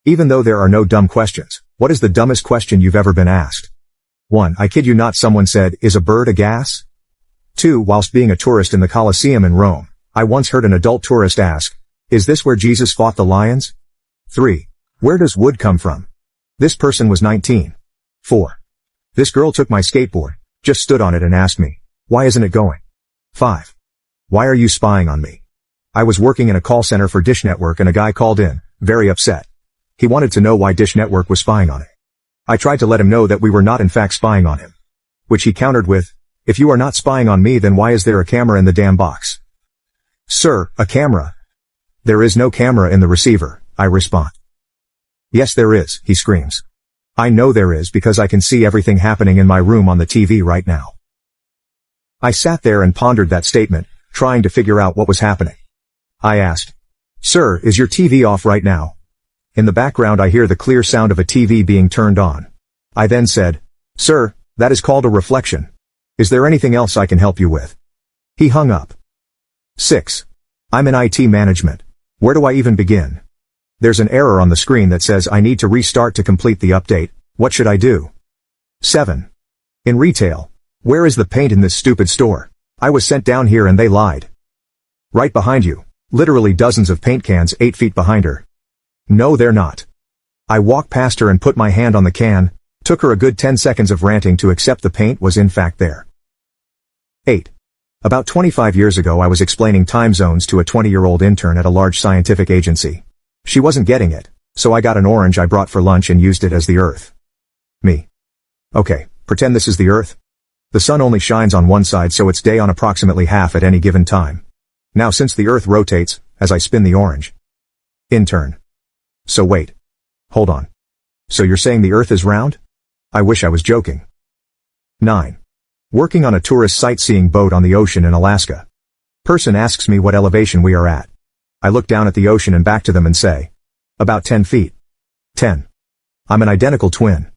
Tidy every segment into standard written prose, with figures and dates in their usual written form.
Even though there are no dumb questions, what is the dumbest question you've ever been asked? 1. I kid you not, someone said, is a bird a gas? 2. Whilst being a tourist in the Colosseum in Rome, I once heard an adult tourist ask, is this where Jesus fought the lions? 3. Where does wood come from? This person was 19. 4. This girl took my skateboard, just stood on it and asked me, why isn't it going? 5. Why are you spying on me? I was working in a call center for Dish Network and a guy called in, very upset. He wanted to know why Dish Network was spying on him. I tried to let him know that we were not in fact spying on him. Which he countered with, if you are not spying on me, then why is there a camera in the damn box? Sir, a camera? There is no camera in the receiver, I respond. Yes there is, he screams. I know there is because I can see everything happening in my room on the TV right now. I sat there and pondered that statement, trying to figure out what was happening. I asked, sir, is your TV off right now? In the background I hear the clear sound of a TV being turned on. I then said, sir, that is called a reflection. Is there anything else I can help you with? He hung up. 6. I'm in IT management. Where do I even begin? There's an error on the screen that says I need to restart to complete the update. What should I do? 7. In retail. Where is the paint in this stupid store? I was sent down here and they lied. Right behind you. Literally dozens of paint cans 8 feet behind her. No, they're not. I walked past her and put my hand on the can. Took her a good 10 seconds of ranting to accept the paint was in fact there. 8. About 25 years ago I was explaining time zones to a 20-year-old intern at a large scientific agency. She wasn't getting it, so I got an orange I brought for lunch and used it as the Earth. Me. Okay, pretend this is the Earth. The sun only shines on one side, so it's day on approximately half at any given time. Now since the Earth rotates, as I spin the orange. Intern. So wait. Hold on. So you're saying the Earth is round? I wish I was joking. 9. Working on a tourist sightseeing boat on the ocean in Alaska. Person asks me what elevation we are at. I look down at the ocean and back to them and say, about 10 feet. 10. I'm an identical twin.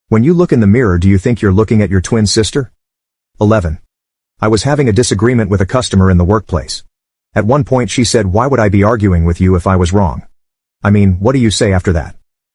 When you look in the mirror, do you think you're looking at your twin sister? 11. I was having a disagreement with a customer in the workplace. At one point she said, why would I be arguing with you if I was wrong? I mean, what do you say after that?